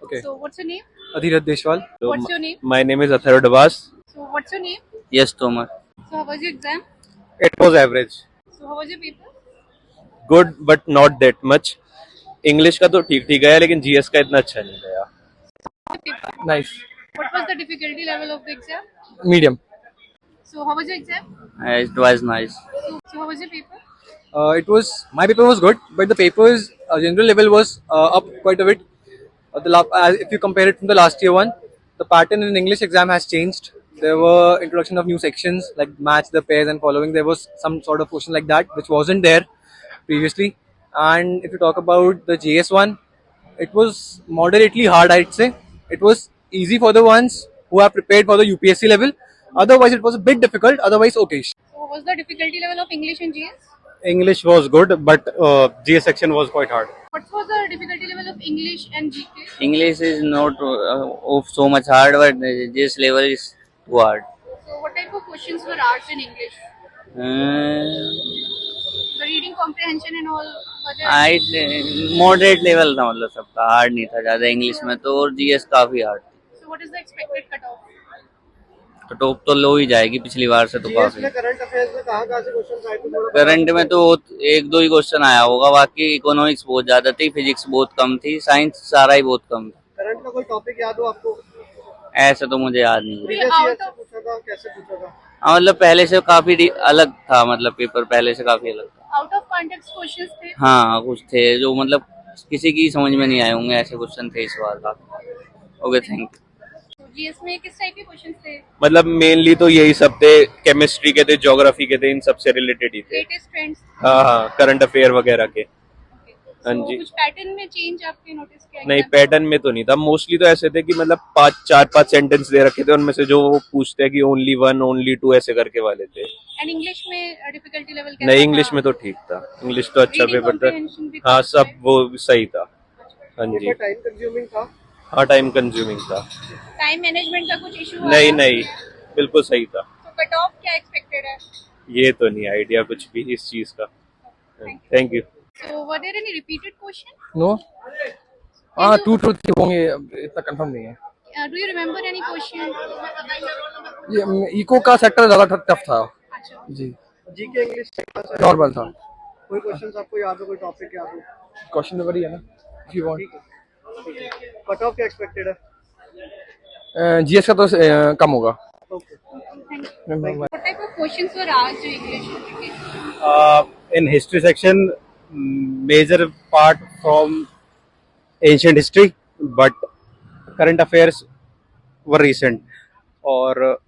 Okay. So what's your name? Adhirat Deshwal. What's your name? My name is Athar Dabas. So what's your name? Yes, Tomar. So how was your exam? It was average. So how was your paper? Good but not that much. English का तो ठीक ठीक गया लेकिन GS का इतना अच्छा नहीं गया. Paper. Nice. What was the difficulty level of the exam? Medium. So how was your exam? It was nice. So how was your paper? My paper was good, but the paper's general level was up quite a bit. If you compare it from the last year one, the pattern in English exam has changed. There were introduction of new sections like match the pairs and following. There was some sort of question like that which wasn't there previously. And if you talk about the JS one, it was moderately hard, I'd say. It was easy for the ones who are prepared for the UPSC level. Otherwise, it was a bit difficult. Otherwise, okay. So what was the difficulty level of English and GS? English was good but GS section was quite hard. What was the difficulty level of English and GK? English is not of so much hard, but this level is too hard. So what type of questions were asked in English? The reading comprehension and all were there? Moderate level था, मतलब सबका hard नहीं था ज्यादा English में तो, और GS काफी hard. So what is the expected cutoff? Top तो लो ही जाएगी पिछली बार से तो काफी. करंट अफेयर्स में कहाँ से क्वेश्चन आए थे? करंट में तो एक दो ही क्वेश्चन आया होगा, बाकी इकोनॉमिक्स बहुत ज्यादा थी, फिजिक्स बहुत कम थी, साइंस सारा ही बहुत कम था. करंट का कोई टॉपिक याद हो आपको? ऐसा तो मुझे याद नहीं है. प्रीवियस ईयर से पूछा था, कैसे पूछा था? हाँ, मतलब पहले से काफी अलग था, मतलब पेपर पहले से काफी अलग था. आउट ऑफ कॉन्टेक्स्ट क्वेश्चंस थे? हाँ, कुछ थे जो मतलब किसी की समझ में नहीं आए होंगे, ऐसे क्वेश्चन थे इस बार का. Okay, thank you. जीएस में किस टाइप के क्वेश्चंस थे? मतलब मेनली तो यही सब थे, केमिस्ट्री के थे, ज्योग्राफी के थे, इन सब से रिलेटेड ही थे. Latest trends? हाँ हाँ, करंट अफेयर वगैरह के. हाँ जी. कुछ पैटर्न में चेंज आपने नोटिस किया? नहीं, पैटर्न में तो नहीं था. मोस्टली तो ऐसे थे कि मतलब चार पांच सेंटेंस दे रखे थे, उनमें से जो वो पूछते हैं कि ओनली वन, ओनली टू ऐसे करके वाले थे. एंड इंग्लिश में डिफिकल्टी लेवल कैसा? नहीं, इंग्लिश में तो ठीक था. इंग्लिश तो अच्छा Reading पेपर था. comprehension भी हाँ, काफी सब वो सही था. हाँ जी. टाइम कंज्यूमिंग था? हाँ, टाइम कंज्यूमिंग था. टाइम मैनेजमेंट का कुछ इशू? नहीं नहीं, बिल्कुल सही था. तो कट ऑफ क्या एक्सपेक्टेड है? ये तो नहीं आइडिया कुछ भी इस चीज का. Thank you. So were there any repeated question? No. हाँ, 2 to 3 होंगे, इतना कंफर्म नहीं है. Do you remember any question? ये इको का सेक्टर ज्यादा टफ था. अच्छा. जी. जीके इंग्लिश नॉर्मल था. कोई क्वेश्चंस आपको याद हो, कोई टॉपिक याद हो? क्वेश्चन नंबर ही है ना, if you want. Cut off क्या एक्सपेक्टेड है? जीएस का तो कम होगा. Okay. What type of questions were asked in English? In history section, major part from ancient history, but current affairs were recent, or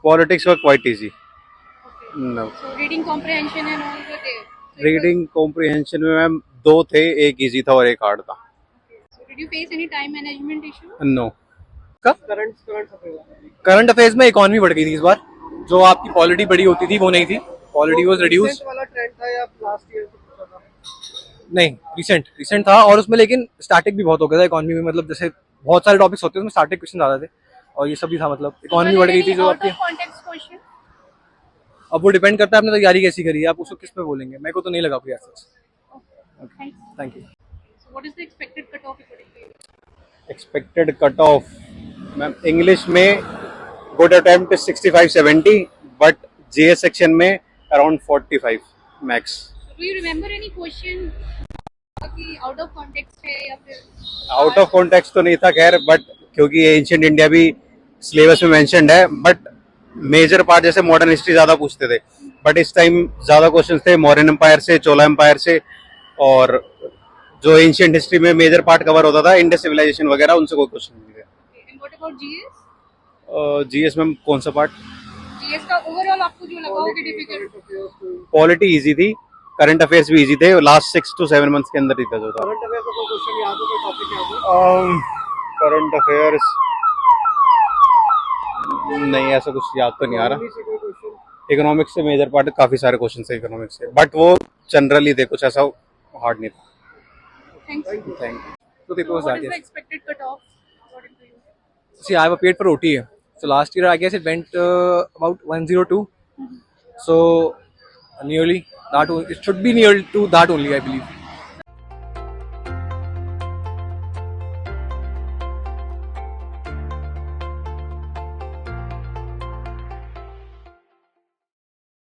politics were quite easy. No. So reading comprehension and all were there. So reading comprehension में ma'am 2 थे, एक easy था और एक hard था. So did you face any time management issue? नो. Current affair current affairs में economy बढ़ गई थी इस बार. जो आपकी पॉलिटी बड़ी होती थी वो नहीं थी. Polity was reduce. वाला ट्रेंड था या लास्ट ईयर से पूछा था? नहीं, रिसेंट था. और उसमें लेकिन स्टैटिक भी बहुत हो गया था इकोनॉमी में. मतलब जैसे बहुत सारे टॉपिक्स होते हैं उसमें स्टैटिक क्वेश्चन ज्यादा थे और ये सब भी था. मतलब इकोनॉमी बढ़ गई थी जो आपकी. Context question? अब वो डिपेंड करता है आपने तैयारी कैसी करी है, आप उसको किस पे बोलेंगे. मेरे को तो नहीं लगा कोई ऐसा. Thank you. So what is the expected cutoff according to you? Expected cut off ma'am, English में good attempt 65-70, but GS section में around 45 max. Do you remember any question कि आउट ऑफ कॉन्टेक्स्ट है या फिर? Out of context तो नहीं था खैर, बट क्योंकि एंशिएंट इंडिया भी सिलेबस में मेंशन्ड है, बट मेजर पार्ट जैसे मॉडर्न हिस्ट्री ज्यादा पूछते थे, बट इस टाइम ज्यादा क्वेश्चंस थे मौर्यन एम्पायर से, चोला एम्पायर से, और जो एंशिएंट हिस्ट्री में मेजर पार्ट कवर होता था इंडस सिविलाइजेशन वगैरह, उनसे कोई क्वेश्चन नहीं थे. And what about GS? GS में कौन सा पार्ट? GS का ओवरऑल आपको जो लगा हो कि डिफिकल्ट? पॉलिटी इजी थी, करंट अफेयर्स भी इजी थे, लास्ट 6 to 7 मंथ्स के अंदर ही था जो था. करंट अफेयर का कोई क्वेश्चन याद हो, कोई टॉपिक याद हो? करंट अफेयर्स नहीं, ऐसा कुछ याद तो नहीं आ रहा. से कोई क्वेश्चन? इकोनॉमिक्स से मेजर पार्ट काफी सारे क्वेश्चन थे इकोनॉमिक्स से, बट वो जनरली थे, कुछ ऐसा हार्ड नहीं था. Thanks. Thank you. So paper So was what that, is the yes. expected cutoff according to you? See, I have appeared for OTA. So last year, I guess it went about 102. So nearly that. It should be near to that only, I believe.